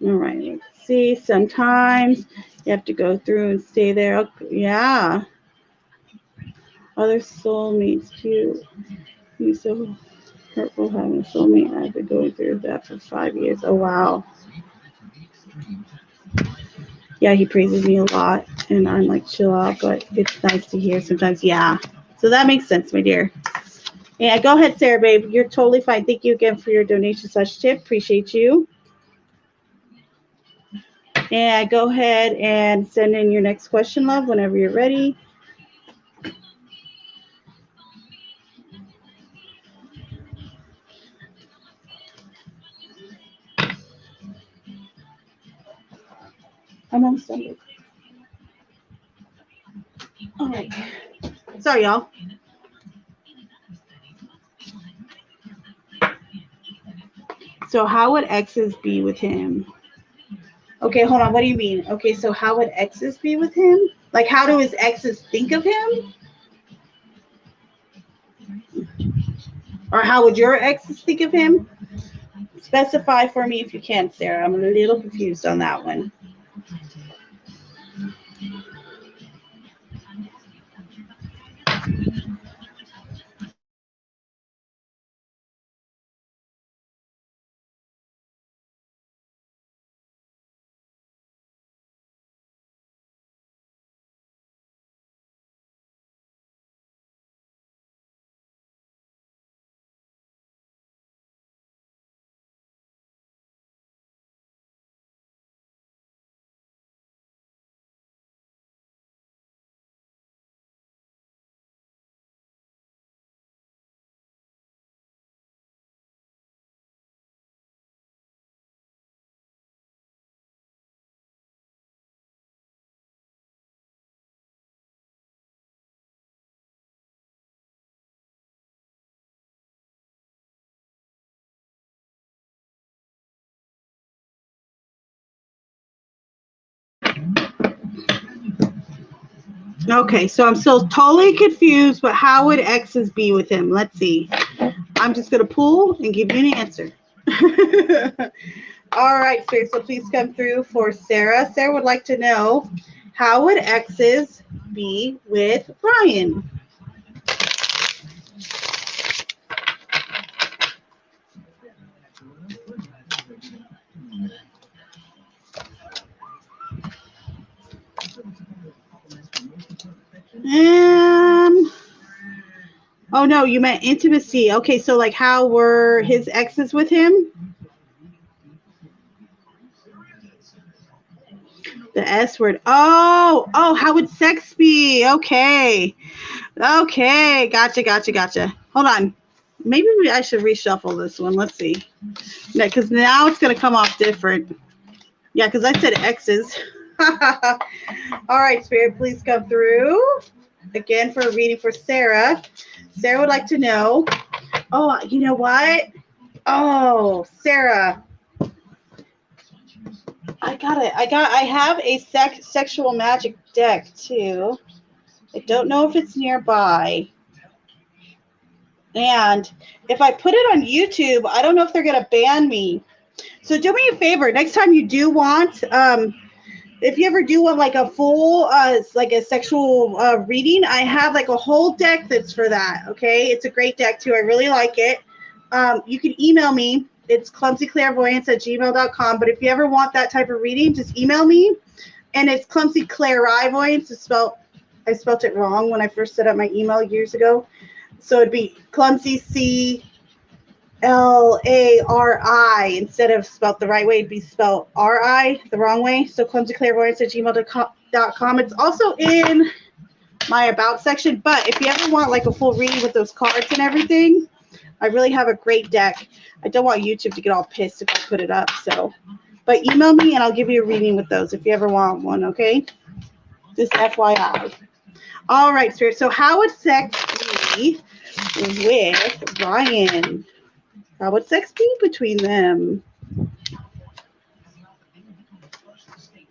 All right, let's see. Sometimes you have to go through and stay there. Okay, yeah. Other soulmates too. He's so hurtful having a soulmate. I've been going through that for 5 years. Oh, wow. Yeah, he praises me a lot, and I'm like, chill out, but it's nice to hear sometimes. Yeah. So that makes sense, my dear. Yeah, go ahead, Sarah, babe. You're totally fine. Thank you again for your donation/tip. Appreciate you. And go ahead and send in your next question, love, whenever you're ready. I'm almost done. All right. Sorry, y'all. So how would exes be with him? Okay, hold on. What do you mean? Okay, so how would exes be with him? Like, how do his exes think of him? Or how would your exes think of him? Specify for me if you can, Sarah. I'm a little confused on that one. Okay, so I'm still totally confused, but how would exes be with him? Let's see. I'm just going to pull and give you an answer. All right, Spirit, so please come through for Sarah. Sarah would like to know, how would exes be with Brian? Oh no, you meant intimacy. Okay, so like how were his exes with him? The S word. Oh, how would sex be? Okay. Okay, gotcha. Hold on. Maybe I should reshuffle this one. Let's see. Yeah, because now it's going to come off different. Yeah, because I said exes. All right, Spirit, please come through. Again, for a reading for Sarah. Sarah would like to know. Oh, you know what? Oh, Sarah. I got it. I have a sexual magic deck, too. I don't know if it's nearby. And if I put it on YouTube, I don't know if they're going to ban me. So do me a favor. Next time you do want, if you ever do want like a full, like a sexual reading, I have like a whole deck that's for that. Okay. It's a great deck too. I really like it. You can email me It's clumsyclairvoyance@gmail.com. But if you ever want that type of reading, just email me. And it's Clumsy Clairvoyance. I spelled it wrong when I first set up my email years ago. So it'd be Clumsy CLARI instead of spelled the right way. It'd be spelled RI the wrong way. So clumsyclairvoyance@gmail.com. It's also in my about section. But if you ever want like a full reading with those cards and everything, I really have a great deck. I don't want YouTube to get all pissed if I put it up. So, but email me and I'll give you a reading with those if you ever want one. Okay, just FYI. All right, Spirit. So how would sex be with Ryan? How would sex be between them?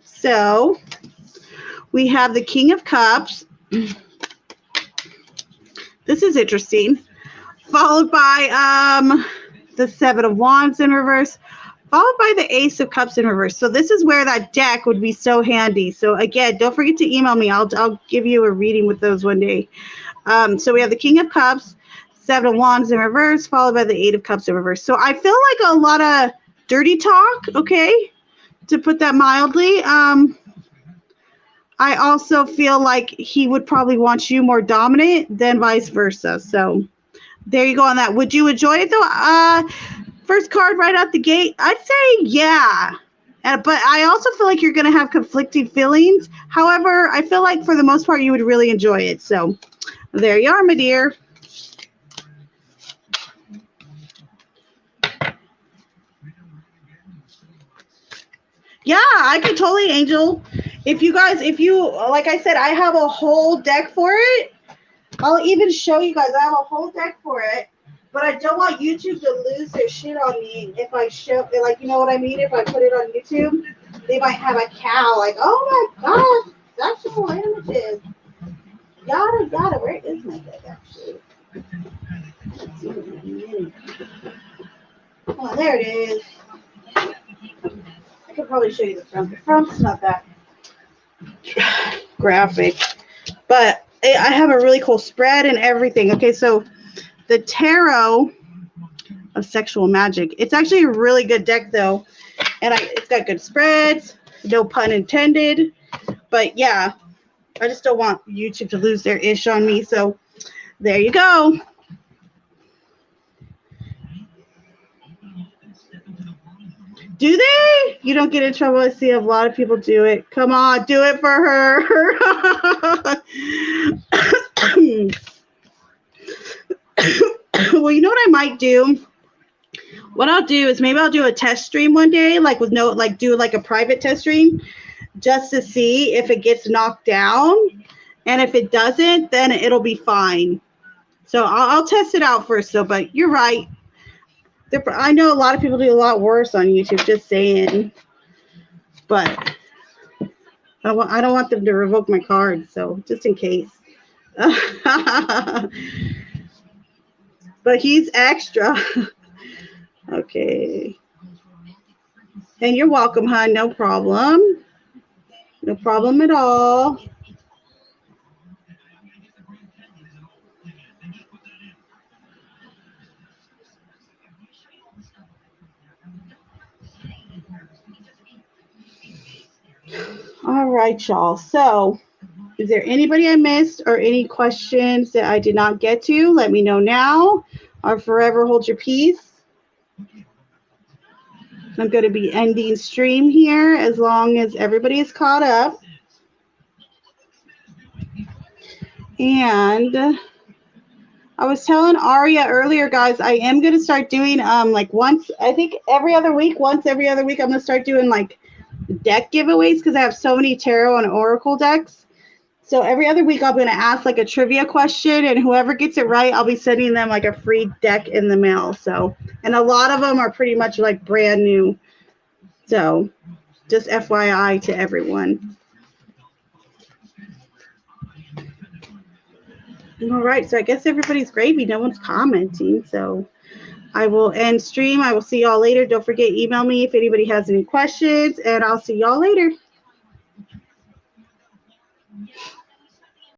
So we have the King of Cups. This is interesting. Followed by the Seven of Wands in reverse. Followed by the Ace of Cups in reverse. So this is where that deck would be so handy. So again, don't forget to email me. I'll give you a reading with those one day. So we have the King of Cups, Seven of Wands in reverse, followed by the Eight of Cups in reverse. So I feel like a lot of dirty talk, okay, to put that mildly. I also feel like he would probably want you more dominant than vice versa. So there you go on that. Would you enjoy it though? First card right out the gate, I'd say yeah. But I also feel like you're going to have conflicting feelings. However, I feel like for the most part, you would really enjoy it. So there you are, my dear. Yeah, I could totally, Angel. If you, like I said, I have a whole deck for it. I'll even show you guys. I have a whole deck for it. But I don't want YouTube to lose their shit on me if I show, like, you know what I mean? If I put it on YouTube, they might have a cow, like, oh my gosh, sexual images. Yada. Where is my deck, actually? Let's see what I mean. Oh, there it is. I could probably show you the front. The front's not that graphic. But I have a really cool spread and everything. Okay, so the Tarot of Sexual Magic. It's actually a really good deck, though. And it's got good spreads. No pun intended. But, yeah, I just don't want YouTube to lose their ish on me. So, there you go. Do they? You don't get in trouble. I see a lot of people do it. Come on, do it for her. Well, you know what I might do? What I'll do is maybe I'll do a test stream one day, like with no, like do like a private test stream just to see if it gets knocked down. And if it doesn't, then it'll be fine. So I'll test it out first, though. But you're right. I know a lot of people do a lot worse on YouTube, just saying. But I don't want them to revoke my card, so just in case. But he's extra. Okay. And you're welcome, hon. No problem. No problem at all. All right, y'all. So is there anybody I missed or any questions that I did not get to? Let me know now or forever hold your peace. I'm going to be ending stream here as long as everybody is caught up. And I was telling Aria earlier, guys, I am going to start doing like once, I think every other week, I'm going to start doing like deck giveaways because I have so many tarot and oracle decks. So every other week I'm going to ask like a trivia question, and whoever gets it right, I'll be sending them like a free deck in the mail. So, and a lot of them are pretty much like brand new. So just FYI to everyone. All right, so I guess everybody's gravy. No one's commenting, so I will end stream. I will see y'all later. Don't forget, email me if anybody has any questions, and I'll see y'all later.